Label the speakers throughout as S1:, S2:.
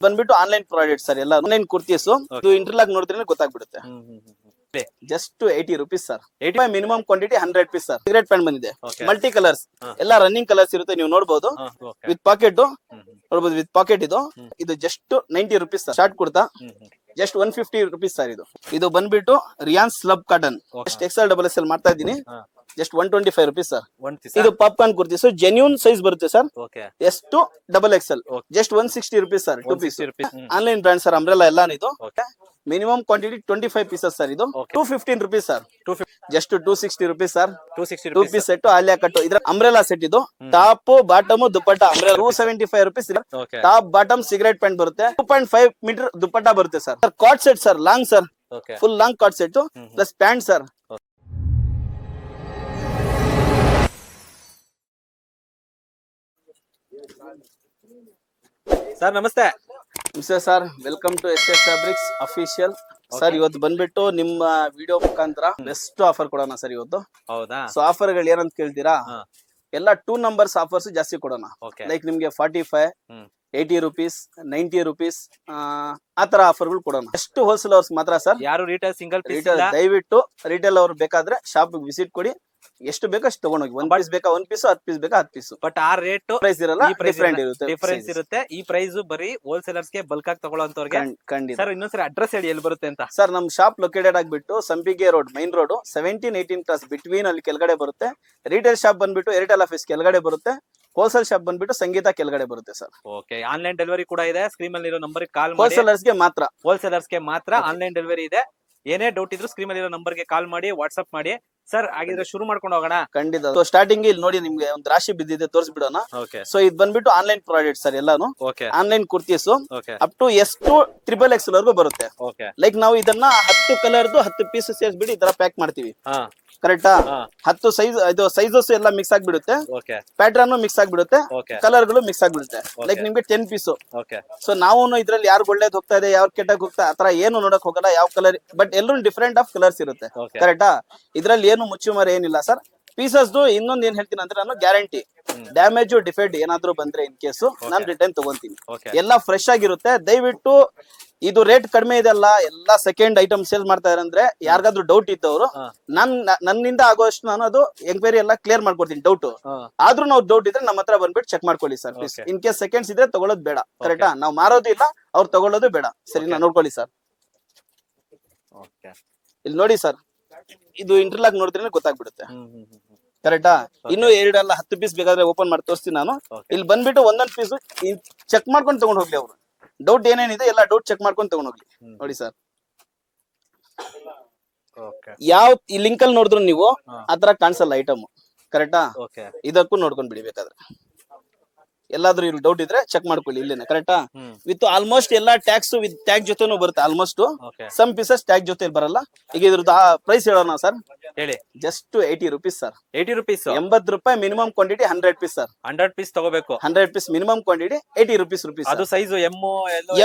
S1: ಬಂದ್ಬಿಟ್ಟು online product sir, ಎಲ್ಲ online kurtis. ಇದು ಇಂಟರ್ಲಾಕ್ ನೋಡಿದ್ರೆ ಗೊತ್ತಾಗ್ಬಿಡುತ್ತೆ. Just 80 rupees sir. 80 minimum quantity 100 piece sir. Cigarette pant ಬಂದಿದೆ, ಮಲ್ಟಿ ಕಲರ್ಸ್, ಎಲ್ಲ ರನ್ನಿಂಗ್ ಕಲರ್ಸ್ ಇರುತ್ತೆ, ನೀವು ನೋಡಬಹುದು. ವಿತ್ ಪಾಕೆಟ್ ನೋಡಬಹುದು, ವಿತ್ ಪಾಕೆಟ್ ಇದು just 90 rupees sir. Short kurta just 150 rupees sir. ಇದು ಬಂದ್ಬಿಟ್ಟು rayon slub cotton, just XL XL ಮಾಡ್ತಾ ಇದ್ದೀನಿ, ಜಸ್ಟ್ 125 rupees ಸರ್. ಇದು ಪಾಪ್ಕಾರ್ನ್ ಕುರ್ತೀಸ್, ಜೆನ್ಯೂನ್ ಸೈಜ್ ಬರುತ್ತೆ ಸರ್. ಎಷ್ಟು XL just 160 rupees sir. 2 piece online brand sir, umbrella ಎಲ್ಲ. ಇದು ಮಿನಿಮಮ್ ಕ್ವಾಂಟಿಟಿ 25 pieces ಸರ್. ಇದು 215 rupees sir. Just 260 rupees sir. 2 piece set Alia cut. ಇದ್ರ umbrella set ಇದು. Top bottom dupatta umbrella 275 rupees. Top bottom cigarette pant ಬರುತ್ತೆ. 2.5 metre dupatta ಬರುತ್ತೆ sir. Coat set sir, long sir, full long coat set plus pant sir.
S2: Sir ನಮಸ್ತೆ.
S1: ನಮಸ್ತೆ sir, welcome to SS Fabrics official. Sir ಇವತ್ತು ಬಂದ್ಬಿಟ್ಟು ನಿಮ್ಮ video ಮುಖಾಂತರ best offer ಕೊಡೋಣ sir ಇವತ್ತು.
S2: ಹೌದಾ?
S1: ಸೊ ಆಫರ್ ಗಳು ಏನಂತ ಕೇಳ್ತೀರಾ? ಎಲ್ಲ 2 numbers ಆಫರ್ಸ್ ಜಾಸ್ತಿ ಕೊಡೋಣ. ಲೈಕ್ ನಿಮ್ಗೆ 45, 80 rupees, 90 rupees ಆತರ ಆಫರ್ ಗಳು ಕೊಡೋಣ. ಎಷ್ಟು ಹೋಲ್ಸೇಲರ್ಸ್ ಮಾತ್ರ ಸರ್.
S2: ಯಾರು ರಿಟೇಲ್ ಸಿಂಗಲ್ ಪೀಸ್
S1: ದಯವಿಟ್ಟು ರಿಟೇಲ್ ಅವ್ರು ಬೇಕಾದ್ರೆ ಶಾಪ್ ವಿಸಿಟ್ ಕೊಡಿ, ಎಷ್ಟು ಬೇಕೋ ಅಷ್ಟು ತಗೊಂಡೋಗಿ. 1 ಪೀಸ್ ಬೇಕಾ 1 ಪೀಸ್, 10 ಪೀಸ್ ಬೇಕಾ 10 ಪೀಸ್.
S2: ಬಟ್ ಆ ರೇಟ್
S1: ಪ್ರೈಸ್ ಇರಲ್ಲ,
S2: ಡಿಫರೆನ್ಸ್ ಇರುತ್ತೆ. ಈ ಪ್ರೈಸ್ ಬರೀ ಹೋಲ್ಸೇಲರ್ಸ್ ಗೆ ಬಲ್ಕ್ ಆಗಿ ತಗೊಳ್ಳೋಂತವ್ರಿಗೆ.
S1: ಖಂಡಿತ
S2: ಸರ್ ಇನ್ನೊಂದ್ಸರಿ ಅಡ್ರೆಸ್ ಹೇಳಿ, ಎಲ್ಲಿ ಬರುತ್ತೆ ಅಂತ.
S1: ಸರ್ ನಮ್ ಶಾಪ್ ಲೊಕೇಟೆಡ್ ಆಗ್ಬಿಟ್ಟು ಸಂಪಿಗೆ road, main road, 17-18 cross between ಅಲ್ಲಿ ಕೆಳಗಡೆ ಬರುತ್ತೆ. ರಿಟೇಲ್ ಶಾಪ್ ಬಂದ್ಬಿಟ್ಟು ಏರ್ಟೆಲ್ ಆಫೀಸ್ ಕೆಳಗಡೆ ಬರುತ್ತೆ. ಹೋಲ್ಸೇಲ್ ಶಾಪ್ ಬಂದ್ಬಿಟ್ಟು ಸಂಗೀತ ಕೆಳಗಡೆ ಬರುತ್ತೆ ಸರ್.
S2: ಓಕೆ, ಆನ್ಲೈನ್ ಡೆಲಿವರಿ ಕೂಡ ಇದೆ. ಸ್ಕ್ರೀನ್ ಅಲ್ಲಿ ಇರೋ ನಂಬರ್ ಕಾಲ್ ಮಾಡಿ.
S1: ಹೋಲ್ಸೇಲರ್ಸ್ ಗೆ ಮಾತ್ರ
S2: ಆನ್ಲೈನ್ ಡೆಲಿವರಿ ಇದೆ. ಏನೇ ಡೌಟ್ ಇದ್ರು ಸ್ಕ್ರೀನ್ ಅಲ್ಲಿ ಇರೋ ನಂಬರ್ ಗೆ ಕಾಲ್ ಮಾಡಿ, ವಾಟ್ಸ್ಆಪ್ ಮಾಡಿ. ಸರ್ ಹಾಗಿದ್ರೆ ಶುರು ಮಾಡ್ಕೊಂಡು ಹೋಗೋಣ.
S1: ಖಂಡಿತ. ಸ್ಟಾರ್ಟಿಂಗ್ ಇಲ್ಲಿ ನೋಡಿ, ನಿಮ್ಗೆ ಒಂದು ರಾಶಿ ಬಿದ್ದಿದೆ, ತೋರಿಸ್ಬಿಡೋಣ. ಸೊ ಇದು ಬಂದ್ಬಿಟ್ಟು ಆನ್ಲೈನ್ ಪ್ರಾಡಕ್ಟ್ ಸರ್, ಎಲ್ಲಾನು ಆನ್ಲೈನ್ ಕುರ್ತೀಸ್ ಅಪ್ ಟು ಎಷ್ಟು XXL ವರೆಗೂ ಬರುತ್ತೆ. ಲೈಕ್ ನಾವು ಇದನ್ನ 10 ಕಲರ್ದು 10 ಪೀಸಸ್ ಸೇರಿಸ್ಬಿಟ್ಟು ಈ ತರ ಪ್ಯಾಕ್ ಮಾಡ್ತೀವಿ. ಕರೆಕ್ಟಾ? 10 ಸೈಜ್, ಇದು ಸೈಜಸ್ ಎಲ್ಲ ಮಿಕ್ಸ್ ಆಗ್ಬಿಡುತ್ತೆ, ಪ್ಯಾಟರ್ನ್ ಮಿಕ್ಸ್ ಆಗ್ಬಿಡುತ್ತೆ, ಕಲರ್ ಗಳು ಮಿಕ್ಸ್ ಆಗ್ಬಿಡುತ್ತೆ. ಲೈಕ್ ನಿಮ್ಗೆ 10 ಪೀಸ್. ಸೊ ನಾವು ಇದ್ರಲ್ಲಿ ಯಾರು ಒಳ್ಳೇದ್ ಹೋಗ್ತಾ ಇದೆ, ಯಾರು ಕೆಟ್ಟಾಗ ಹೋಗ್ತಾ, ಆತರ ಏನು ನೋಡಕ್ ಹೋಗಲ್ಲ. ಯಾವ ಕಲರ್, ಬಟ್ ಎಲ್ಲರೂ ಡಿಫ್ರೆಂಟ್ ಆಫ್ ಕಲರ್ಸ್ ಇರುತ್ತೆ. ಕರೆಕ್ಟಾ? ಇದ್ರಲ್ಲಿ ಏನು ಮುಚ್ಚುಮರೆ ಏನಿಲ್ಲ ಸರ್. ಪೀಸಸ್ ಇನ್ನೊಂದ್ ಏನ್ ಹೇಳ್ತೀನಿ ಅಂದ್ರೆ, ನಾನು ಗ್ಯಾರಂಟಿ ಡ್ಯಾಮೇಜ್ ಡಿಫೆಕ್ಟ್ ಏನಾದ್ರು ಬಂದ್ರೆ ಇನ್ ಕೇಸು ನಾನು ರಿಟರ್ನ್ ತಗೊಂತೀನಿ. ಎಲ್ಲ ಫ್ರೆಶ್ ಆಗಿರುತ್ತೆ. ದಯವಿಟ್ಟು ಇದು ರೇಟ್ ಕಡಿಮೆ ಇದೆಲ್ಲ, ಎಲ್ಲಾ ಸೆಕೆಂಡ್ ಐಟಮ್ ಸೇಲ್ ಮಾಡ್ತಾ ಇರಂದ್ರೆ ಯಾರಿಗಾದ್ರೂ ಡೌಟ್ ಇದ್ದವರು ನನ್ನಿಂದ ಆಗೋಷ್ಟು ನಾನು ಅದು ಎಂಕ್ವೈರಿ ಎಲ್ಲ ಕ್ಲಿಯರ್ ಮಾಡ್ಕೊಡ್ತೀನಿ. ಡೌಟ್ ಆದ್ರೂ ನಾವು ಡೌಟ್ ಇದ್ರೆ ನಮ್ಮ ಹತ್ರ ಬಂದ್ಬಿಟ್ಟು ಚೆಕ್ ಮಾಡ್ಕೊಳ್ಳಿ sir. Please, in case seconds ಇದ್ರೆ ತಗೊಳ್ಳೋದು ಬೇಡ. ಕರೆಕ್ಟಾ? ನಾವು ಮಾರೋದು ಇಲ್ಲ, ಅವ್ರು ತಗೊಳ್ಳೋದು ಬೇಡ. ಸರಿನಾ? ನೋಡ್ಕೊಳ್ಳಿ ಸರ್. ಇಲ್ಲಿ ನೋಡಿ ಸರ್, ಇದು ಇಂಟರ್ಲಾಕ್ ನೋಡಿದ್ರೆ ಗೊತ್ತಾಗ್ಬಿಡುತ್ತೆ. ಕರೆಕ್ಟಾ? ಇನ್ನು 2 ಅಲ್ಲ 10 ಪೀಸ್ ಬೇಕಾದ್ರೆ ಓಪನ್ ಮಾಡಿ ತೋರಿಸ್ತೀನಿ ನಾನು. ಇಲ್ಲಿ ಬಂದ್ಬಿಟ್ಟು ಒಂದೊಂದ್ ಪೀಸ್ ಚೆಕ್ ಮಾಡ್ಕೊಂಡು ತಗೊಂಡ್ ಹೋಗ್ಲಿ ಅವ್ರು. ಡೌಟ್ ಏನೇನಿದೆ ಎಲ್ಲ ಡೌಟ್ ಚೆಕ್ ಮಾಡ್ಕೊಂಡು ತಗೊಂಡ್ ಹೋಗ್ಲಿ. ನೋಡಿ ಸರ್, ಯಾವ ಈ ಲಿಂಕ್ ಅಲ್ಲಿ ನೋಡಿದ್ರು ನೀವು ಆತರ ಕಾಣಿಸಲ್ಲ ಐಟಮ್. ಕರೆಕ್ಟಾ? ಇದಕ್ಕೂ ನೋಡ್ಕೊಂಡ್ ಬಿಡಿ ಬೇಕಾದ್ರೆ. ಎಲ್ಲಾದ್ರೂ ಇಲ್ಲಿ ಡೌಟ್ ಇದ್ರೆ ಚೆಕ್ ಮಾಡ್ಕೊಳ್ಳಿ ಇಲ್ಲೇನೆ. ಕರೆಕ್ಟಾ? ವಿತ್ ಆಲ್ಮೋಸ್ಟ್ ಎಲ್ಲಾ ಟ್ಯಾಕ್ಸ್ ವಿತ್ ಟ್ಯಾಗ್ ಜೊತೆನೂ ಬರುತ್ತೆ. ಆಲ್ಮೋಸ್ಟ್ ಸಮ್ ಪೀಸಸ್ ಟ್ಯಾಗ್ ಜೊತೆ ಬರಲ್ಲ. ಈಗ ಇದ್ರದ್ದು ಪ್ರೈಸ್ ಹೇಳೋಣ ಸರ್.
S2: ಹೇಳಿ.
S1: Just 80 rupees sir.
S2: 80 rupees.
S1: 80 ರೂಪಾಯಿ minimum quantity. 100 piece sir.
S2: 100 piece ತಗೋಬೇಕು.
S1: 100 ಪೀಸ್ ಮಿನಿಮಮ್ ಕ್ವಾಂಟಿಟಿ. 80 rupees.
S2: ಅದು ಸೈಜ್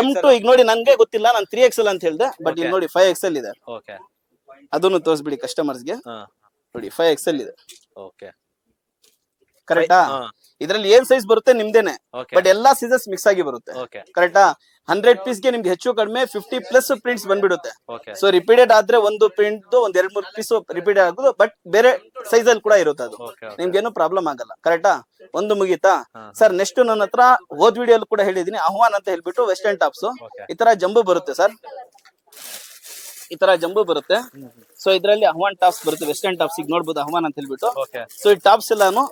S1: M2. ಈಗ ನೋಡಿ, ನನ್ಗೆ ಗೊತ್ತಿಲ್ಲ, ನಾನು 3XL ಅಂತ ಹೇಳ್ದೆ, ಬಟ್ ಇಲ್ಲಿ ನೋಡಿ 5XL ಇದೆ. ಅದನ್ನು ತೋರಿಸ್ಬಿಡಿ ಕಸ್ಟಮರ್ಸ್ ಗೆ. ನೋಡಿ 5XL ಇದೆ. ಕರೆಕ್ಟಾ? ಇದ್ರಲ್ಲಿ ಏನ್ ಸೈಜ್ ಬರುತ್ತೆ ನಿಮ್ದೇನೆ, ಬಟ್ ಎಲ್ಲಾ ಸೈಜಸ್ ಮಿಕ್ಸ್ ಆಗಿ ಬರುತ್ತೆ. ಕರೆಕ್ಟಾ? 100 ಪೀಸ್ ಗೆ ನಿಮ್ಗೆ ಹೆಚ್ಚು ಕಡಿಮೆ 50+ ಪ್ರಿಂಟ್ಸ್ ಬಂದ್ಬಿಡುತ್ತೆ. ಸೊ ರಿಪೀಟೆಡ್ ಆದ್ರೆ ಒಂದು ಪ್ರಿಂಟ್ ಒಂದ್ 2-3 ಪೀಸ್ ರಿಪೀಟ್ ಆಗೋದು, ಬಟ್ ಬೇರೆ ಸೈಜ್ ಅಲ್ಲಿ ಕೂಡ ಇರುತ್ತೆ. ಅದು ನಿಮ್ಗೇನು ಪ್ರಾಬ್ಲಮ್ ಆಗಲ್ಲ. ಕರೆಕ್ಟಾ? ಒಂದು ಮುಗೀತಾ ಸರ್. ನೆಕ್ಸ್ಟ್ ನನ್ನ ಹತ್ರ ಹೋದ್ ವಿಡಿಯೋ ಕೂಡ ಹೇಳಿದೀನಿ, ಆಹ್ವಾನ್ ಅಂತ ಹೇಳ್ಬಿಟ್ಟು ವೆಸ್ಟರ್ನ್ ಟಾಪ್ಸ್. ಈ ತರ ಜಂಬು ಬರುತ್ತೆ ಸರ್, ಈ ತರ ಜಂಬು ಬರುತ್ತೆ. ಸೊ ಇದ್ರಲ್ಲಿ ಆಹ್ವಾನ್ ಟಾಪ್ಸ್ ಬರುತ್ತೆ, ವೆಸ್ಟರ್ನ್ ಟಾಪ್ಸ್. ಈಗ ನೋಡ್ಬೋದು ಆಹ್ವಾನ್ ಅಂತ ಹೇಳ್ಬಿಟ್ಟು. ಸೊ ಈ ಟಾಪ್ಸ್ ಎಲ್ಲಾನು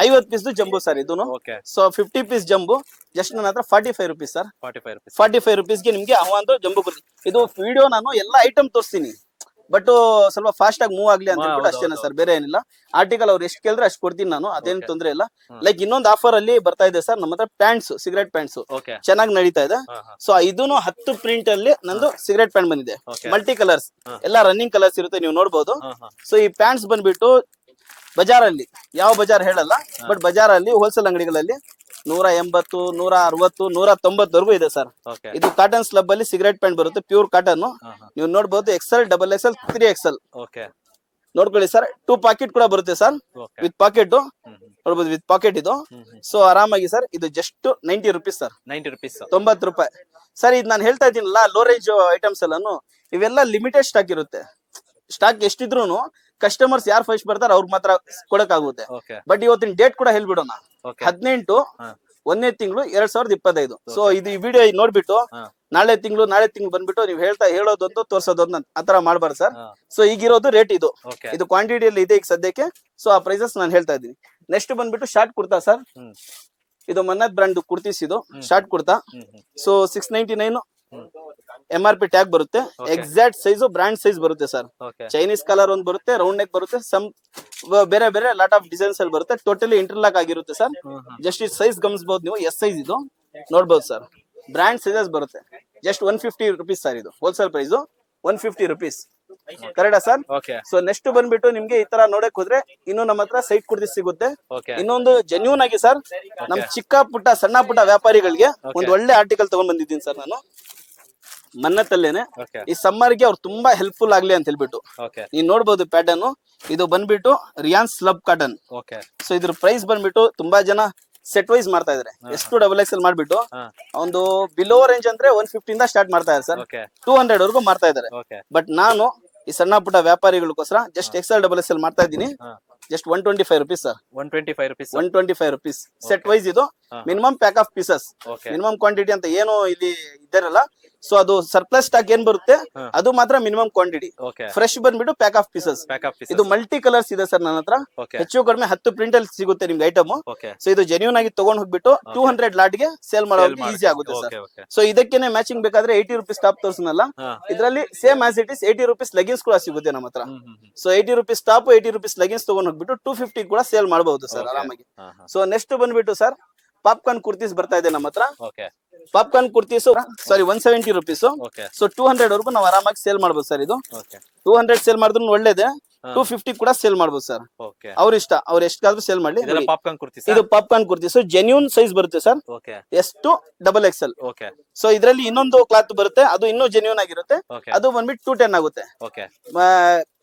S1: 50 ಪೀಸ್ ಜಂಬು ಸರ್ ಇದೂನು. ಸೊ 50 ಪೀಸ್ ಜಂಬು ಜಸ್ಟ್ ನನ್ನ ಹತ್ರ 45 rupees ಸರ್. 45 rupees ಗೆ ನಿಮ್ಗೆ ಆಹ್ವಾನ್ ಜಂಬು ಬರುತ್ತೆ. ಇದು ವಿಡಿಯೋ ನಾನು ಎಲ್ಲಾ ಐಟಮ್ ತೋರಿಸ್ತೀನಿ, ಬಟ್ ಸ್ವಲ್ಪ ಫಾಸ್ಟ್ ಆಗಿ ಮೂವ್ ಆಗ್ಲಿ ಅಂತ ಹೇಳ್ಬಿಟ್ಟು ಅಷ್ಟೇನೆ ಸರ್, ಬೇರೆ ಏನಿಲ್ಲ. ಆರ್ಟಿಕಲ್ ಅವ್ರು ಎಷ್ಟು ಕೇಳಿದ್ರೆ ಅಷ್ಟು ಕೊಡ್ತೀನಿ ನಾನು, ಅದೇನು ತೊಂದ್ರೆ ಇಲ್ಲ. ಲೈಕ್ ಇನ್ನೊಂದು ಆಫರ್ ಅಲ್ಲಿ ಬರ್ತಾ ಇದೆ ಸರ್ ನಮ್ಮ ಹತ್ರ, ಪ್ಯಾಂಟ್ಸ್, ಸಿಗರೇಟ್ ಪ್ಯಾಂಟ್ಸ್ ಚೆನ್ನಾಗಿ ನಡೀತಾ ಇದೆ. ಸೊ ಇದೂನು 10 ಪ್ರಿಂಟ್ ಅಲ್ಲಿ ನಂದು ಸಿಗರೇಟ್ ಪ್ಯಾಂಟ್ ಬಂದಿದೆ, ಮಲ್ಟಿ ಕಲರ್ಸ್, ಎಲ್ಲ ರನ್ನಿಂಗ್ ಕಲರ್ಸ್ ಇರುತ್ತೆ, ನೀವು ನೋಡಬಹುದು. ಸೊ ಈ ಪ್ಯಾಂಟ್ಸ್ ಬಂದ್ಬಿಟ್ಟು ಬಜಾರಲ್ಲಿ, ಯಾವ ಬಜಾರ್ ಹೇಳಲ್ಲ, ಬಟ್ ಬಜಾರಲ್ಲಿ ಹೋಲ್ಸೇಲ್ ಅಂಗಡಿಗಳಲ್ಲಿ 180, 160, 190 ಇದೆ ಸರ್. ಇದು ಕಾಟನ್ ಸ್ಲಬ್ ಅಲ್ಲಿ ಸಿಗರೇಟ್ ಪ್ಯಾಂಟ್ ಬರುತ್ತೆ, ಪ್ಯೂರ್ ಕಾಟನ್. ನೀವು ನೋಡಬಹುದು XL, XXL, 3XL. ನೋಡ್ಕೊಳ್ಳಿ ಸರ್. 2 ಪಾಕೆಟ್ ಕೂಡ ಬರುತ್ತೆ ಸರ್,
S2: ಓಕೆ
S1: ವಿತ್ ಪಾಕೆಟ್ ನೋಡ್ಬೋದು, ವಿತ್ ಪಾಕೆಟ್ ಇದು. ಸೊ ಆರಾಮಾಗಿ ಸರ್, ಇದು ಜಸ್ಟ್ 90 ರುಪೀಸ್ ಸರ್,
S2: 90 rupees.
S1: 90 ರೂಪಾಯಿ ಸರ್. ಇದು ನಾನು ಹೇಳ್ತಾ ಇದ್ದೀನಲ್ಲ, ಲೋ ರೇಂಜ್ ಐಟಮ್ಸ್ ಎಲ್ಲಾನು ಇವೆಲ್ಲ ಲಿಮಿಟೆಡ್ ಸ್ಟಾಕ್ ಇರುತ್ತೆ. ಸ್ಟಾಕ್ ಎಷ್ಟಿದ್ರು ಕಸ್ಟಮರ್ಸ್ ಯಾರು ಫಸ್ಟ್ ಬರ್ತಾರೆ ಅವ್ರಿಗೆ ಮಾತ್ರ ಕೊಡಕ್ ಆಗುತ್ತೆ.
S2: ಓಕೆ
S1: ಬಟ್ ಇವತ್ತಿನ ಡೇಟ್ ಕೂಡ ಹೇಳ್ಬಿಡೋಣ,
S2: ಓಕೆ
S1: 18 ಒಂದನೇ ತಿಂಗಳು 2025. ಸೊ ಇದು ಈ ವಿಡಿಯೋ ನೋಡ್ಬಿಟ್ಟು ನಾಳೆ ತಿಂಗಳು ಬಂದ್ಬಿಟ್ಟು ನೀವು ಹೇಳೋದೊಂದು ತೋರ್ಸೋದೊಂದು ಆತರ ಮಾಡ್ಬಾರ್ದು ಸರ್. ಸೊ ಈಗಿರೋದು ರೇಟ್ ಇದು,
S2: ಓಕೆ
S1: ಇದು ಕ್ವಾಂಟಿಟಿಯಲ್ಲಿ ಇದೆ ಈಗ ಸದ್ಯಕ್ಕೆ. ಸೊ ಆ ಪ್ರೈಸಸ್ ನಾನು ಹೇಳ್ತಾ ಇದ್ದೀನಿ. ನೆಕ್ಸ್ಟ್ ಬಂದ್ಬಿಟ್ಟು ಶಾರ್ಟ್ ಕುರ್ತಾ ಸರ್. ಇದು ಮನ್ನತ್ ಬ್ರಾಂಡ್ ಕುರ್ತೀಸ್, ಇದು short kurta. So 699 MRP tag ಬರುತ್ತೆ. ಎಕ್ಸಾಕ್ಟ್ ಸೈಜ್ ಬ್ರಾಂಡ್ ಸೈಜ್ ಬರುತ್ತೆ ಸರ್.
S2: ಓಕೆ
S1: ಚೈನೀಸ್ ಕಲರ್ ಒಂದು ಬರುತ್ತೆ, ರೌಂಡ್ ನೆಕ್ ಬರುತ್ತೆ, ಸಮ್ ಬೇರೆ ಬೇರೆ ಲಾಟ್ ಆಫ್ ಡಿಸೈನ್ಸ್ ಅಲ್ಲಿ ಬರುತ್ತೆ. ಟೋಟಲಿ ಇಂಟರ್ಲಾಕ್ ಆಗಿರುತ್ತೆ ಸರ್. ಜಸ್ಟ್ ಈ ಸೈಜ್ ಗಮನಿಸಬಹುದು ನೀವು, ಎಸ್ ಸೈಜ್ ಇದು ನೋಡ್ಬೋದು ಸರ್. ಬ್ರಾಂಡ್ ಸೈಜಸ್ ಬರುತ್ತೆ. ಜಸ್ಟ್ 150 ರುಪೀಸ್ ಸರ್, ಇದು ಹೋಲ್ಸೇಲ್ ಪ್ರೈಸ್ 150 ರುಪೀಸ್. ಕರೆಕ್ಟಾ ಸರ್?
S2: ಓಕೆ
S1: ಸೊ ನೆಕ್ಸ್ಟ್ ಬಂದ್ಬಿಟ್ಟು ನಿಮ್ಗೆ ಈ ತರ ನೋಡಕ್ ಹೋದ್ರೆ ಇನ್ನು ನಮ್ಮ ಹತ್ರ ಸೈಟ್ ಕುರ್ತಿ ಸಿಗುತ್ತೆ.
S2: ಓಕೆ
S1: ಇನ್ನೊಂದು ಜೆನ್ಯೂನ್ ಆಗಿ ಸರ್, ನಮ್ ಚಿಕ್ಕ ಪುಟ್ಟ ಸಣ್ಣ ಪುಟ್ಟ ವ್ಯಾಪಾರಿಗಳಿಗೆ ಒಂದು ಒಳ್ಳೆ ಆರ್ಟಿಕಲ್ ತಗೊಂಡ್ ಬಂದಿದ್ದೀನಿ ಸರ್ ನಾನು, ಮನ್ನತ್ತಲ್ಲೇನೆ.
S2: ಓಕೆ
S1: ಈ ಸಮ್ಮರ್ ಗೆ ಅವ್ರು ತುಂಬಾ ಹೆಲ್ಪ್ಫುಲ್ ಆಗ್ಲಿ ಅಂತ ಹೇಳ್ಬಿಟ್ಟು
S2: ಓಕೆ
S1: ನೀವ್ ನೋಡ್ಬೋದು ಪ್ಯಾಟರ್ನ್. ಇದು ಬಂದ್ಬಿಟ್ಟು rayon slub cotton.
S2: Okay
S1: so ಇದ್ರ ಪ್ರೈಸ್ ಬಂದ್ಬಿಟ್ಟು ತುಂಬಾ ಜನ ಸೆಟ್ ವೈಸ್ ಮಾಡ್ತಾ ಇದಾರೆ. ಎಷ್ಟು XXL ಮಾಡ್ಬಿಟ್ಟು ಒಂದು ಬಿಲೋ ರೇಂಜ್ ಅಂದ್ರೆ 150 ಇಂದ ಸ್ಟಾರ್ಟ್ ಮಾಡ್ತಾ ಇದ್ದಾರೆ ಸರ್,
S2: ಓಕೆ
S1: 200 ವರೆಗೂ ಮಾಡ್ತಾ ಇದಾರೆ.
S2: ಓಕೆ
S1: ಬಟ್ ನಾನು ಈ ಸಣ್ಣ ಪುಟ್ಟ ವ್ಯಾಪಾರಿಗಳಿಗೋಸ್ಕರ ಜಸ್ಟ್ XXL ಮಾಡ್ತಾ ಇದ್ದೀನಿ. Just 125 rupees sir,
S2: 125 rupees.
S1: 125 rupees set wise. ಇದು minimum pack of pieces,
S2: okay
S1: minimum quantity ಅಂತ ಏನು ಇಲ್ಲಿ ಇದ್ದಾರಲ್ಲ. ಸೊ ಅದು ಸರ್ಪ್ಲಸ್ ಸ್ಟಾಕ್ ಏನ್ ಬರುತ್ತೆ ಅದು ಮಾತ್ರ ಮಿನಿಮಮ್ ಕ್ವಾಂಟಿಟಿ.
S2: ಓಕೆ
S1: ಫ್ರೆಶ್ ಬಂದ್ಬಿಟ್ಟು pack of pieces.
S2: Pack of
S1: ಇದು ಮಲ್ಟಿ ಕಲರ್ಸ್ ಇದೆ ಸರ್ ನನ್ನ ಹತ್ರ.
S2: ಓಕೆ
S1: ಹೆಚ್ಚು ಕಡಿಮೆ 10 ಪ್ರಿಂಟ್ ಅಲ್ಲಿ ಸಿಗುತ್ತೆ ನಿಮ್ಗೆ ಐಟಮ್.
S2: ಓಕೆ
S1: ಸೊ ಇದು ಜೆನ್ಯೂನ್ ಆಗಿ ತಗೊಂಡ್ ಹೋಗ್ಬಿಟ್ಟು 200 ಲಾಟ್ ಗೆ ಸೇಲ್ ಮಾಡೋಕೆ ಈಸಿ ಆಗುತ್ತೆ ಸರ್.
S2: ಓಕೆ ಓಕೆ
S1: ಸೊ ಇದಕ್ಕೇನೆ ಮ್ಯಾಚಿಂಗ್ ಬೇಕಾದ್ರೆ 80 ರುಪೀಸ್ ಟಾಪ್ ತೋರಿಸನಲ್ಲ, ಇದರಲ್ಲಿ same as it is 80 rupees leggings ಕೂಡ ಸಿಗುತ್ತೆ ನಮ್ಮ ಹತ್ರ. So 80 rupees top, 80 rupees leggings ತಗೊಂಡ್ ಹೋಗ್ಬಿಟ್ಟು 250 ಕೂಡ ಸೇಲ್ ಮಾಡಬಹುದು ಸರ್ ಆರಾಮಾಗಿ. ಸೊ ನೆಕ್ಸ್ಟ್ ಬಂದ್ಬಿಟ್ಟು ಸರ್ ಪಾಪ್ಕಾರ್ನ್ ಕುರ್ತೀಸ್ ಬರ್ತಾ ಇದೆ ನಮ್ಮ ಹತ್ರ.
S2: Okay
S1: popcorn kurtis sorry 170 rupees.
S2: Okay
S1: so 200 ವರೆಗೂ ನಾವು ಆರಾಮಾಗಿ ಸೇಲ್ ಮಾಡ್ಬೋದು ಸರ್. ಇದು
S2: ಓಕೆ
S1: 200 ಸೇಲ್ ಮಾಡಿದ್ರು ಒಳ್ಳೇದೇ, 250 ಕೂಡ ಸೇಲ್ ಮಾಡ್ಬೋದು ಸರ್.
S2: ಓಕೆ
S1: ಅವ್ರ ಇಷ್ಟ, ಅವ್ರು ಎಷ್ಟಾದ್ರೂ ಸೇಲ್ ಮಾಡ್ಲಿ.
S2: ಇದೆಲ್ಲ ಪಾಪ್ಕಾರ್ನ್ ಕುರ್ತಿ
S1: ಇದು ಪಾಪ್ಕಾರ್ನ್ ಕುರ್ತೀಸ್ ಜೆನ್ಯೂನ್ ಸೈಜ್ ಬರುತ್ತೆ ಸರ್,
S2: ಓಕೆ
S1: ಎಷ್ಟು XXL.
S2: ಓಕೆ
S1: ಸೊ ಇದರಲ್ಲಿ ಇನ್ನೊಂದು ಕ್ಲಾತ್ ಬರುತ್ತೆ, ಅದು ಇನ್ನೂ ಜೆನ್ಯೂನ್ ಆಗಿರುತ್ತೆ.
S2: ಓಕೆ
S1: ಅದು ಬಂದ್ಬಿಟ್ಟು 210 ಆಗುತ್ತೆ.
S2: ಓಕೆ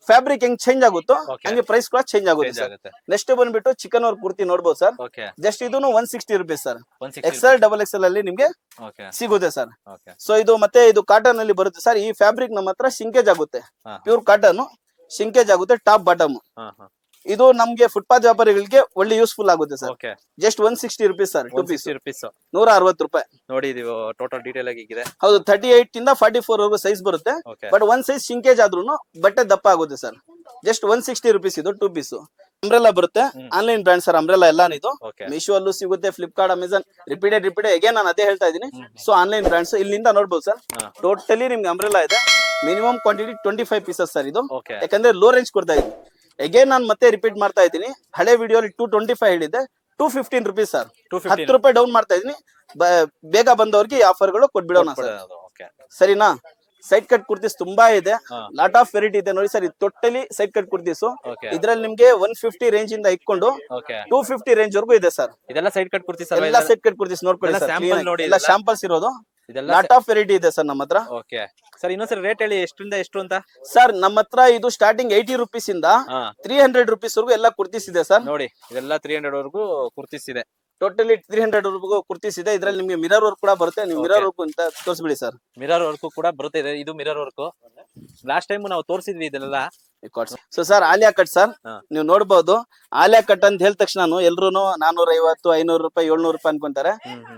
S1: ಫ್ಯಾಬ್ರಿಕ್ ಹೆಂಗ್ ಚೇಂಜ್ ಆಗುತ್ತೋ
S2: Okay.
S1: ಹಂಗೆ ಪ್ರೈಸ್ ಕೂಡ ಚೇಂಜ್ ಆಗುತ್ತೆ ಸರ್.
S2: ಆಗುತ್ತೆ.
S1: ನೆಕ್ಸ್ಟ್ ಬಂದ್ಬಿಟ್ಟು ಚಿಕನ್ ವರ್ಕ್ ಕುರ್ತಿ ನೋಡ್ಬೋದು ಸರ್.
S2: ಓಕೆ
S1: ಜಸ್ಟ್ ಇದು 160 ರುಪೀಸ್ ಸರ್.
S2: 160
S1: XXL ಅಲ್ಲಿ ನಿಮ್ಗೆ
S2: ಓಕೆ
S1: ಸಿಗುತ್ತೆ ಸರ್.
S2: ಓಕೆ
S1: ಸೊ ಇದು ಮತ್ತೆ ಇದು ಕಾಟನ್ ಅಲ್ಲಿ ಬರುತ್ತೆ ಸರ್. ಈ ಫ್ಯಾಬ್ರಿಕ್ ನಮ್ಮ ಹತ್ರ ಶಿಂಕೇಜ್ ಆಗುತ್ತೆ,
S2: ಹಾ
S1: ಪ್ಯೂರ್ ಕಾಟನ್ ಶಿಂಕೇಜ್ ಆಗುತ್ತೆ ಟಾಪ್ ಬಾಟಮ್.
S2: ಹಾ ಹಾ
S1: ಇದು ನಮ್ಗೆ ಫುಟ್ಪಾತ್ ವ್ಯಾಪಾರಿಗಳಿಗೆ ಒಳ್ಳೆ ಯೂಸ್ಫುಲ್ ಆಗುತ್ತೆ sir.
S2: Okay
S1: just 160 rupees sir, 2 piece
S2: 160 rupees.
S1: 160 ರೂಪಾಯಿ.
S2: ನೋಡಿ ಇದು ಟೋಟಲ್ ಡೀಟೇಲ್ ಆಗಿ ಇದೆ.
S1: ಹೌದು 38 ಇಂದ 44 ವರೆಗೂ ಸೈಜ್ ಬರುತ್ತೆ.
S2: ಓಕೆ
S1: ಬಟ್ ಒಂದ್ ಸೈಜ್ ಶಿಂಕೇಜ್ ಆದ್ರೂ ಬಟ್ಟೆ ದಪ್ಪ ಆಗುತ್ತೆ ಸರ್. ಜಸ್ಟ್ 160 ರುಪೀಸ್ ಇದು 2 ಪೀಸ್. ಅಂಬ್ರೆಲಾ ಬರುತ್ತೆ, ಆನ್ಲೈನ್ ಬ್ರಾಂಡ್ ಸರ್ ಅಂಬ್ರೆಲಾ ಎಲ್ಲಾನು. ಇದು
S2: ಓಕೆ
S1: ಮೀಶೋ ಅಲ್ಲೂ ಸಿಗುತ್ತೆ, ಫ್ಲಿಪ್ಕಾರ್ಟ್, ಅಮೆಜಾನ್, ರಿಪೀಟೆಡ್ ಅಗೇನ್ ನಾನು ಅದೇ ಹೇಳ್ತಾ ಇದ್ದೀನಿ. ಸೊ ಆನ್ಲೈನ್ ಬ್ರಾಂಡ್ಸ್ ಇಲ್ಲಿಂದ ನೋಡ್ಬೋದು ಸರ್.
S2: ಹಾ
S1: ಟೋಟಲಿ ನಿಮ್ಗೆ ಅಂಬ್ರೆಲಾ ಇದೆ, ಮಿನಿಮಮ್ ಕ್ವಾಂಟಿಟಿ 25 ಪೀಸಸ್ ಸರ್ ಇದು.
S2: ಓಕೆ
S1: ಯಾಕಂದ್ರೆ ಲೋ ರೇಂಜ್ ಕೊಡ್ತಾ ಇದ್ದೀನಿ. ಅಗೇನ್ ನಾನು ಮತ್ತೆ ರಿಪೀಟ್ ಮಾಡ್ತಾ ಇದ್ದೀನಿ, ಹಳೆ ವಿಡಿಯೋಲಿ 225 ಹೇಳಿದ್ದೆ, 215 ರುಪೀಸ್ ಸರ್.
S2: 215
S1: 10 ರೂಪಾಯಿ ಡೌನ್ ಮಾಡ್ತಾ ಇದೀನಿ. ಬೇಗ ಬಂದವ್ರಿಗೆ ಈ ಆಫರ್ಗಳು ಕೊಟ್ಬಿಡೋಣ ಸರ್,
S2: ಓಕೆ
S1: ಸರಿನಾ? ಸೈಡ್ ಕಟ್ ಕುರ್ತೀಸ್ ತುಂಬಾ ಇದೆ,
S2: ಹಾ
S1: ಲಾಟ್ ಆಫ್ ವೆರೈಟಿ ಇದೆ ನೋಡಿ ಸರ್. ಇದು totally side cut kurtis.
S2: Okay
S1: ಇದ್ರಲ್ಲಿ ನಿಮ್ಗೆ 150 ರೇಂಜ್ ಇಂದ ಇಟ್ಕೊಂಡು
S2: ಓಕೆ
S1: 250 ರೇಂಜ್ ವರೆಗೂ ಇದೆ ಸರ್.
S2: ಇದೆಲ್ಲ ಸೈಡ್ ಕಟ್ ಕುರ್ತಿ ಸರ್.
S1: ಎಲ್ಲ ಸೈಡ್ ಕಟ್ ಕುರ್ತೀಸ್ ನೋಡ್ಕೊಳ್ಳಿ
S2: ಎಲ್ಲ
S1: ಸರ್,
S2: sample
S1: clean ಆಗಿ.
S2: ನೋಡಿ
S1: ಎಲ್ಲ
S2: ಇದೆಲ್ಲ.
S1: ಶಾಂಪಲ್ಸ್ ಇರೋದು,
S2: ಇದೆಲ್ಲ
S1: ಲಾಟ್ ಆಫ್ ವೆರೈಟಿ ಇದೆ ಸರ್ ನಮ್ಮ ಹತ್ರ.
S2: ಓಕೆ ಸರ್ ಇನ್ನೊಂದ್ಸರಿ ರೇಟ್ ಹೇಳಿ, ಎಷ್ಟರಿಂದ ಎಷ್ಟು ಅಂತ.
S1: ಸರ್ ನಮ್ಮ ಹತ್ರ ಇದು ಸ್ಟಾರ್ಟಿಂಗ್ 80 ರುಪೀಸ್ ಇಂದ
S2: ಹಾ
S1: 300 ರುಪೀಸ್ ವರೆಗೂ ಎಲ್ಲ ಕುರ್ತೀಸ್ ಇದೆ ಸರ್.
S2: ನೋಡಿ ಇದೆಲ್ಲ 300 ವರೆಗೂ ಕುರ್ತಿಸ್ ಇದೆ.
S1: ಟೋಟಲಿ 300 ವರೆಗೂ ಕುರ್ತೀಸ್ ಇದೆ. ಇದ್ರಲ್ಲಿ ನಿಮ್ಗೆ ಮಿರರ್ ವರ್ಕ್ ಕೂಡ ಬರುತ್ತೆ. ನೀವು ಮಿರರ್ ವರ್ಕ್ ಅಂತ ತೋರಿಸ್ಬಿಡಿ ಸರ್.
S2: ಮಿರರ್ ವರ್ಕ್ ಕೂಡ ಬರುತ್ತೆ. ಇದು ಮಿರರ್ ವರ್ಕ್ ಲಾಸ್ಟ್ ಟೈಮ್ ನಾವು ತೋರಿಸಿದ್ವಿ ಇದನ್ನೆಲ್ಲ.
S1: So sir Alia cut sir,
S2: ಹಾ.
S1: ನೀವು ನೋಡ್ಬೋದು. ಆಲಿಯಾ ಕಟ್ ಅಂತ ಹೇಳಿದ ತಕ್ಷಣ ಎಲ್ರು 450, 500 ರೂಪಾಯಿ, 700 ರೂಪಾಯಿ ಅನ್ಕೊಂತಾರೆ.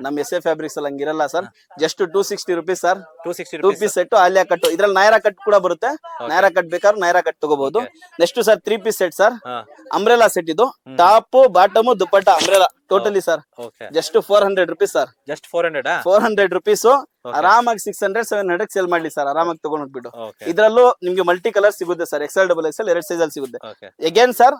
S1: ನಮ್ SA ಫ್ಯಾಬ್ರಿಕ್ಸ್ ಅಲ್ಲಿ ಹಂಗಿರಲ್ಲ sir. Just 260 rupees sir,
S2: 260
S1: 2
S2: rupees.
S1: Piece set Alia cut. ಇದ್ರಲ್ಲಿ ನೈರಾ ಕಟ್ ಕೂಡ ಬರುತ್ತೆ. ನೈರಾ ಕಟ್ ಬೇಕಾದ್ರೆ ನೈರಾ ಕಟ್ ತಗೋಬಹುದು. Next sir 3 piece set sir,
S2: ಹಾ
S1: ಅಂಬ್ರೆಲಾ ಸೆಟ್. ಇದು top bottom dupatta umbrella totally sir.
S2: Okay
S1: just 400 rupees sir.
S2: Just 400
S1: 400 rupees ಆರಾಮಾಗಿ 600, 700 ಸೇಲ್ ಮಾಡ್ಲಿ ಸರ್. ಆರಾಮಾಗಿ ತಗೊಂಡ್ ಹೋಗ್ಬಿಟ್ಟು.
S2: ಓಕೆ
S1: ಇದ್ರಲ್ಲೂ ನಿಮ್ಗೆ ಮಲ್ಟಿ ಕಲರ್ ಸಿಗುತ್ತೆ ಸರ್. XXL 2 ಸೈಜ್ ಅಲ್ಲಿ ಸಿಗುತ್ತೆ.
S2: Okay
S1: again sir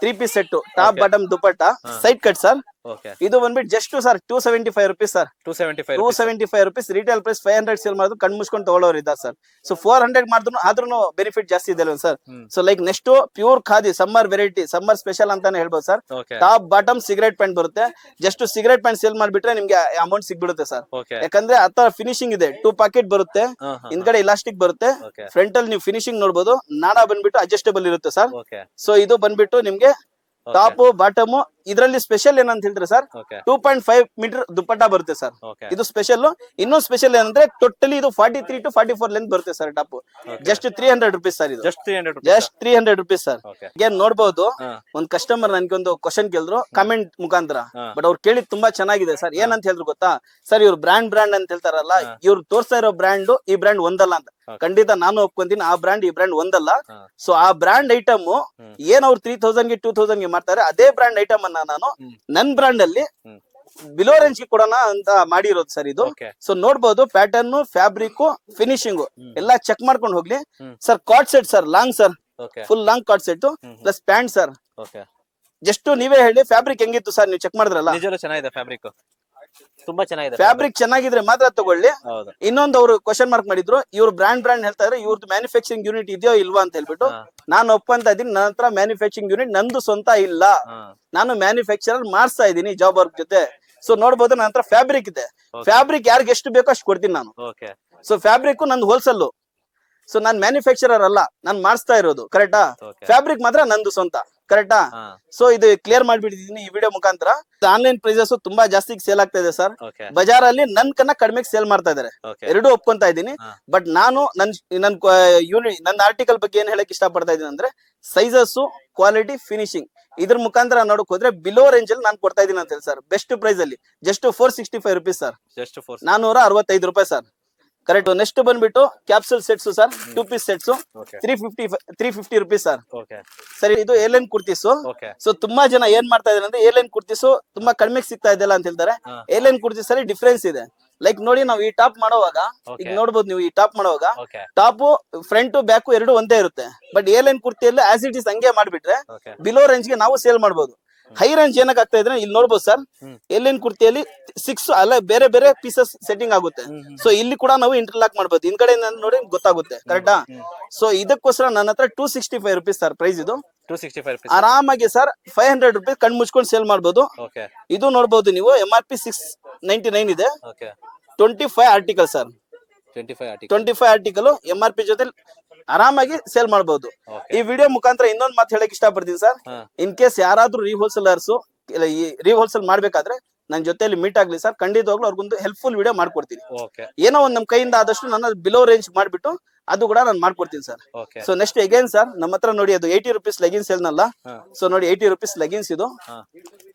S1: 3 piece set, top bottom dupatta, side cut sir.
S2: Okay
S1: ಇದು ಬಂದ್ಬಿಟ್ಟು just sir 275 rupees sir.
S2: 275
S1: 275 rupees retail price 500 sale ಮಾಡೋದು ಕಣ್ ಮುಚ್ಕೊಂಡು ತಗೊಳ್ಳೋರು ಇದ್ದಾರೆ ಸರ್. ಸೊ 400 ಮಾಡಿದ್ರು ಆದ್ರೂ ಬೆನಿಫಿಟ್ ಜಾಸ್ತಿ ಇದೆ ಅಲ್ವಾ sir. So like next pure khadi summer variety summer special ಅಂತಾನೆ ಹೇಳ್ಬೋದು sir.
S2: Okay
S1: top bottom cigarette pant ಬರುತ್ತೆ. ಜಸ್ಟ್ ಸಿಗರೇಟ್ ಪ್ಯಾಂಟ್ ಸೇಲ್ ಮಾಡ್ಬಿಟ್ರೆ ನಿಮ್ಗೆ ಅಮೌಂಟ್ ಸಿಗ್ಬಿಡುತ್ತೆ ಸರ್.
S2: ಓಕೆ
S1: ಯಾಕಂದ್ರೆ ಆ ಫಿನಿಶಿಂಗ್ ಇದೆ. 2 ಪಾಕೆಟ್ ಬರುತ್ತೆ, ಹಿಂದ್ಗಡೆ ಇಲಾಸ್ಟಿಕ್ ಬರುತ್ತೆ,
S2: ಓಕೆ
S1: ಫ್ರಂಟ್ ಅಲ್ಲಿ ನೀವು ಫಿನಿಶಿಂಗ್ ನೋಡಬಹುದು. ನಾಡ ಬಂದ್ಬಿಟ್ಟು ಅಡ್ಜಸ್ಟೇಬಲ್ ಇರುತ್ತೆ ಸರ್.
S2: ಓಕೆ
S1: ಸೊ ಇದು ಬಂದ್ಬಿಟ್ಟು ನಿಮ್ಗೆ ಟಾಪ್ ಬಾಟಮ್. ಇದರಲ್ಲಿ ಸ್ಪೆಷಲ್ ಏನಂತ ಹೇಳಿದ್ರೆ ಸರ್,
S2: ಓಕೆ
S1: 2.5 ಮೀಟರ್ ದುಪ್ಪಟ್ಟ ಬರುತ್ತೆ ಸರ್.
S2: ಓಕೆ
S1: ಇದು ಸ್ಪೆಷಲ್. ಇನ್ನೊಂದು ಸ್ಪೆಷಲ್ ಏನಂದ್ರೆ ಟೋಟಲಿ ಇದು 43 to 44 ಲೆಂತ್ ಬರುತ್ತೆ sir top. Just 300 rupees sir. ಇದು
S2: just 300 rupees
S1: just 300 rupees sir.
S2: Okay
S1: ಏನ್ ನೋಡ್ಬೋದು,
S2: ಹಾ
S1: ಒಂದ್ ಕಸ್ಟಮರ್ ನನ್ಗೆ ಒಂದು ಕ್ವಶನ್ ಕೇಳಿದ್ರು ಕಮೆಂಟ್ ಮುಖಾಂತರ.
S2: ಹಾ.
S1: ಬಟ್ ಅವ್ರು ಕೇಳಿದ್ ತುಂಬಾ ಚೆನ್ನಾಗಿದೆ ಸರ್. ಏನಂತ ಹೇಳಿದ್ರು ಗೊತ್ತಾ ಸರ್, ಇವ್ರು ಬ್ರ್ಯಾಂಡ್ ಅಂತ ಹೇಳ್ತಾರಲ್ಲ, ಇವ್ರು ತೋರ್ಸ್ತಾ ಇರೋ ಬ್ರ್ಯಾಂಡ್ ಈ ಬ್ರ್ಯಾಂಡ್ ಒಂದಲ್ಲ ಅಂತ. ಖಂಡಿತ ನಾನು ಒಪ್ಕೊಂತೀನಿ, ಆ ಬ್ರ್ಯಾಂಡ್ ಈ ಬ್ರ್ಯಾಂಡ್ ಒಂದಲ್ಲ.
S2: ಹಾ.
S1: ಸೊ ಆ ಬ್ರ್ಯಾಂಡ್ ಐಟಮ್ ಏನ್ ಅವ್ರು 3000 ಗೆ 2000 ಗೆ ಮಾಡ್ತಾರೆ, ಅದೇ ಬ್ರ್ಯಾಂಡ್ ಐಟಮ್ ಅನ್ನ ನಾನು ನನ್ ಬ್ರ್ಯಾಂಡ್ ಅಲ್ಲಿ ಬಿಲೋ ರೇಂಜ್ ಗೆ ಕೊಡೋಣ ಅಂತ ಮಾಡಿರೋದು ಸರ್ ಇದು.
S2: ಓಕೆ
S1: ಸೊ ನೋಡ್ಬೋದು ಪ್ಯಾಟರ್ನ್, ಫ್ಯಾಬ್ರಿಕ್, ಫಿನಿಶಿಂಗ್ ಎಲ್ಲಾ ಚೆಕ್ ಮಾಡ್ಕೊಂಡು ಹೋಗ್ಲಿ sir. Card set sir, long sir,
S2: okay
S1: full long card set plus pant sir.
S2: Okay
S1: just ನೀವೇ ಹೇಳಿ ಫ್ಯಾಬ್ರಿಕ್ ಹೆಂಗಿತ್ತು ಸರ್, ನೀವು ಚೆಕ್ ಮಾಡಿದ್ರಲ್ಲ.
S2: ನಿಜವೂ ಚೆನ್ನಾಗಿದೆ ಫ್ಯಾಬ್ರಿಕ್, ತುಂಬಾ ಚೆನ್ನಾಗಿದೆ
S1: ಫ್ಯಾಬ್ರಿಕ್ ಚೆನ್ನಾಗಿದ್ರೆ ಮಾತ್ರ ತಗೊಳ್ಳಿ.
S2: ಹೌದು
S1: ಇನ್ನೊಂದು ಅವರು ಕ್ವಶನ್ ಮಾರ್ಕ್ ಮಾಡಿದ್ರು, ಇವ್ರು ಬ್ರ್ಯಾಂಡ್ ಹೇಳ್ತಾರೆ, ಇವ್ರದ್ದು ಮ್ಯಾನುಫ್ಯಾಕ್ಚರಿಂಗ್ ಯೂನಿಟ್ ಇದೆಯೋ ಇಲ್ವಾ ಅಂತ ಹೇಳ್ಬಿಟ್ಟು. ನಾನು ಒಪ್ಪಂತ ಇದೀನಿ, ನನ್ನ ಹತ್ರ ಮ್ಯಾನುಫ್ಯಾಕ್ಚರಿಂಗ್ ಯೂನಿಟ್ ನಂದು ಸ್ವಂತ ಇಲ್ಲ.
S2: ಹಾ
S1: ನಾನು ಮ್ಯಾನುಫ್ಯಾಕ್ಚರರ್ ಮಾಡಿಸ್ತಾ ಇದೀನಿ ಜಾಬ್ ವರ್ಕ್ ಜೊತೆ. ಸೊ ನೋಡ್ಬೋದು ನನ್ನ ಹತ್ರ ಫ್ಯಾಬ್ರಿಕ್ ಇದೆ. ಫ್ಯಾಬ್ರಿಕ್ ಯಾರಿಗೆ ಎಷ್ಟು ಬೇಕೋ ಅಷ್ಟು ಕೊಡ್ತೀನಿ ನಾನು.
S2: ಓಕೆ
S1: ಸೊ ಫ್ಯಾಬ್ರಿಕ್ ನಂದು ಹೋಲ್ಸೇಲ್. ಸೊ ನಾನ್ ಮ್ಯಾನುಫ್ಯಾಕ್ಚರರ್ ಅಲ್ಲ, ನಾನ್ ಮಾಡಿಸ್ತಾ ಇರೋದು. ಕರೆಕ್ಟಾ?
S2: ಓಕೆ
S1: ಫ್ಯಾಬ್ರಿಕ್ ಮಾತ್ರ ನಂದು ಸ್ವಂತ. ಕರೆಕ್ಟಾ?
S2: ಹಾ
S1: ಸೊ ಇದು ಕ್ಲಿಯರ್ ಮಾಡ್ಬಿಟ್ಟಿದೀನಿ ಈ ವಿಡಿಯೋ ಮುಖಾಂತರ. ಆನ್ಲೈನ್ ಪ್ರೈಸಸ್ ತುಂಬಾ ಜಾಸ್ತಿ ಸೇಲ್ ಆಗ್ತಾ ಇದೆ ಸರ್.
S2: ಓಕೆ
S1: ಬಜಾರ್ ಅಲ್ಲಿ ನನ್ ಕನ್ನ ಕಡಿಮೆ ಸೇಲ್ ಮಾಡ್ತಾ ಇದಾರೆ.
S2: ಓಕೆ
S1: ಎರಡೂ ಒಪ್ಕೊಂತಾ ಇದ್ದೀನಿ.
S2: ಹಾ.
S1: ಬಟ್ ನಾನು ನನ್ನ ಆರ್ಟಿಕಲ್ ಬಗ್ಗೆ ಏನ್ ಹೇಳಕ್ ಇಷ್ಟ ಪಡ್ತಾ ಇದ್ದೀನಿ ಅಂದ್ರೆ, ಸೈಜಸ್, ಕ್ವಾಲಿಟಿ, ಫಿನಿಶಿಂಗ್ ಇದ್ರ ಮುಖಾಂತರ ನೋಡಕ್ ಹೋದ್ರೆ ಬಿಲೋ ರೇಂಜ್ ಅಲ್ಲಿ ನಾನು ಕೊಡ್ತಾ ಇದೀನಿ ಅಂತ ಹೇಳಿ ಸರ್. ಬೆಸ್ಟ್ ಪ್ರೈಸ್ ಅಲ್ಲಿ ಜಸ್ಟ್ 465 rupees ಸರ್.
S2: ಜಸ್ಟ್ 4
S1: 465 ರೂಪಾಯಿ ಸರ್. ಕರೆಕ್ಟ್. ನೆಕ್ಸ್ಟ್ ಬಂದ್ಬಿಟ್ಟು capsule sets sir, 2 piece sets,
S2: okay
S1: 350 rupees sir.
S2: Okay
S1: ಸರಿ, ಇದು ಏಲೈನ್ ಕುರ್ತೀಸು.
S2: ಓಕೆ
S1: ಸೊ ತುಂಬಾ ಜನ ಏನ್ ಮಾಡ್ತಾ ಇದಾರೆ ಅಂದ್ರೆ, ಏಲೈನ್ ಕುರ್ತೀಸು ತುಂಬಾ ಕಡಿಮೆ ಸಿಗ್ತಾ ಇದೆಯಲ್ಲ ಅಂತ ಹೇಳ್ತಾರೆ.
S2: ಹಾ.
S1: ಏಲೈನ್ ಕುರ್ತೀಸ್ ಅಲ್ಲಿ ಡಿಫ್ರೆನ್ಸ್ ಇದೆ. ಲೈಕ್ ನೋಡಿ, ನಾವು ಈ ಟಾಪ್ ಮಾಡುವಾಗ ಈಗ ನೋಡ್ಬೋದು ನೀವು, ಈ ಟಾಪ್ ಮಾಡುವಾಗ
S2: ಓಕೆ
S1: ಟಾಪ್ ಫ್ರಂಟ್ ಬ್ಯಾಕ್ ಎರಡು ಒಂದೇ ಇರುತ್ತೆ. ಬಟ್ ಏಲೈನ್ ಕುರ್ತಿಯಲ್ಲಿ ಆಸ್ ಇಟ್ ಇಸ್ ಹಂಗೆ ಮಾಡ್ಬಿಟ್ರೆ
S2: ಓಕೆ
S1: ಬಿಲೋ ರೇಂಜ್ ಗೆ ನಾವು ಸೇಲ್ ಮಾಡಬಹುದು. ಹೈ ರೇಂಜ್ ಏನಕ್ಕೆ ಆಗ್ತಾ ಇದ್ರೆ ಇಲ್ಲಿ ನೋಡ್ಬೋದು ಸರ್, ಏಲೈನ್ ಕುರ್ತಿಯಲ್ಲಿ 6 ಅಲ್ಲ ಬೇರೆ ಬೇರೆ ಪೀಸಸ್ ಸೆಟ್ಟಿಂಗ್ ಆಗುತ್ತೆ. ಸೊ ಇಲ್ಲಿ ಕೂಡ ನಾವು ಇಂಟರ್ಲಾಕ್ ಮಾಡಬಹುದು. ಹಿಂದ್ಗಡೆ ನೋಡಿ ಗೊತ್ತಾಗುತ್ತೆ. ಕರೆಕ್ಟಾ? ಸೊ ಇದಕ್ಕೋಸ್ಕರ ನನ್ನ ಹತ್ರ 265 rupees ಸರ್ ಪ್ರೈಸ್. ಇದು
S2: 265 rupees
S1: ಆರಾಮಾಗಿ ಸರ್ 500 rupees ಕಣ್ ಮುಚ್ಕೊಂಡು ಸೇಲ್ ಮಾಡಬಹುದು.
S2: ಓಕೆ
S1: ಇದು ನೋಡಬಹುದು ನೀವು, MRP 699 ಇದೆ.
S2: Okay
S1: 25 article sir.
S2: 25 article
S1: 25 article MRP ಜೊತೆ ಆರಾಮಾಗಿ ಸೇಲ್ ಮಾಡಬಹುದು.
S2: ಓಕೆ
S1: ಈ ವಿಡಿಯೋ ಮುಖಾಂತರ ಇನ್ನೊಂದು ಮಾತು ಹೇಳಕ್ ಇಷ್ಟಪಡ್ತೀನಿ ಸರ್.
S2: ಹಾ
S1: ಇನ್ ಕೇಸ್ ಯಾರಾದ್ರೂ ರೀಹೋಲ್ಸೇಲರ್ಸ್ ಈ ರೀಹೋಲ್ಸೇಲ್ ಮಾಡ್ಬೇಕಾದ್ರೆ ನನ್ನ ಜೊತೆಯಲ್ಲಿ ಮೀಟ್ ಆಗ್ಲಿ ಸರ್. ಖಂಡಿತವಾಗ್ಲೂ ಅವ್ರಿಗೊಂದು ಹೆಲ್ಪ್ಫುಲ್ ವಿಡಿಯೋ ಮಾಡ್ಕೊಡ್ತೀನಿ.
S2: ಓಕೆ
S1: ಏನೋ ಒಂದ್ ನಮ್ ಕೈಯಿಂದ ಆದಷ್ಟು ನನ್ನ ಬಿಲೋ ರೇಂಜ್ ಮಾಡ್ಬಿಟ್ಟು ಅದು ಕೂಡ ನಾನು ಮಾಡ್ಕೊಡ್ತೀನಿ sir.
S2: Okay
S1: so next again sir, ನಮ್ಮ ಹತ್ರ ನೋಡಿ ಅದು 80 rupees ಲೆಗಿನ್ಸ್ ಹೇಳ್ನಲ್ಲ.
S2: ಹಾ
S1: ಸೊ ನೋಡಿ 80 rupees ಲೆಗಿನ್ಸ್ ಇದು.
S2: ಹಾ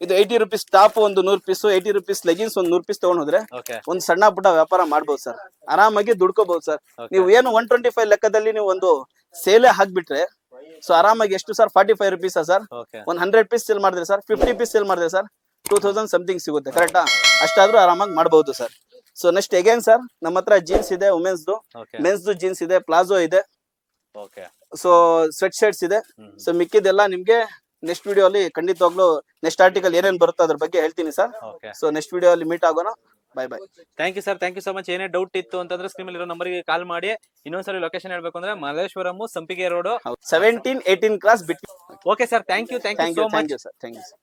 S1: ಇದು 80 rupees ಟಾಪ್ ಒಂದು 100 piece, 80 rupees ಲೆಗಿನ್ಸ್ ಒಂದು 100 piece ತಗೊಂಡ್ ಹೋದ್ರೆ
S2: ಓಕೆ
S1: ಒಂದ್ ಸಣ್ಣ ಪುಟ್ಟ ವ್ಯಾಪಾರ ಮಾಡ್ಬೋದು ಸರ್. ಆರಾಮಾಗಿ ದುಡ್ಕೋಬಹುದು ಸರ್.
S2: Okay.
S1: ನೀವು ಏನು 125 ಲೆಕ್ಕದಲ್ಲಿ ನೀವು ಒಂದು ಸೇಲೆ ಹಾಕ್ಬಿಟ್ರೆ, ಸೊ ಆರಾಮಾಗಿ ಎಷ್ಟು ಸರ್ 45 rupees ಸರ್.
S2: ಓಕೆ
S1: ಒಂದ್ 100 piece ಸೇಲ್ ಮಾಡಿದ್ರೆ ಸರ್, 50 piece ಸೇಲ್ ಮಾಡಿದ್ರೆ ಸರ್ 2000 ಸಮಥಿಂಗ್ ಸಿಗುತ್ತೆ. ಕರೆಕ್ಟಾ? ಅಷ್ಟಾದ್ರೂ ಆರಾಮಾಗಿ ಮಾಡಬಹುದು sir. So next again sir, ನಮ್ಮ ಹತ್ರ ಜೀನ್ಸ್ ಇದೆ, ವುಮೆನ್ಸ್ದು,
S2: ಓಕೆ
S1: ಮೆನ್ಸ್ದು ಜೀನ್ಸ್ ಇದೆ, ಪ್ಲಾಜೋ ಇದೆ,
S2: ಓಕೆ
S1: ಸೊ ಸ್ವೆಟ್ ಶರ್ಟ್ಸ್ ಇದೆ. ಸೊ ಮಿಕ್ಕಿದೆಲ್ಲ ನಿಮ್ಗೆ ನೆಕ್ಸ್ಟ್ ವಿಡಿಯೋ ಅಲ್ಲಿ ಖಂಡಿತವಾಗ್ಲೂ ನೆಕ್ಸ್ಟ್ ಆರ್ಟಿಕಲ್ ಏನೇನ್ ಬರುತ್ತೆ ಅದ್ರ ಬಗ್ಗೆ ಹೇಳ್ತೀನಿ sir.
S2: Okay
S1: so next video ಅಲ್ಲಿ ಮೀಟ್ ಆಗೋಣ. Bye bye.
S2: Thank you sir, thank you so much. ಏನೇ ಡೌಟ್ ಇತ್ತು ಅಂತಂದ್ರೆ ಸ್ಕ್ರೀನ್ ಇರೋ ನಂಬರ್ಗೆ ಕಾಲ್ ಮಾಡಿ. ಇನ್ನೊಂದ್ಸರಿ ಲೊಕೇಶನ್ ಹೇಳ್ಬೇಕು ಅಂದ್ರೆ ಮಲ್ಲೇಶ್ವರಂ, ಸಂಪಿಗೆ ರೋಡ್,
S1: 17-18 ಕ್ರಾಸ್ ಬಿಟ್ಟು.
S2: Okay sir, thank you so much.
S1: Sir, thank you sir.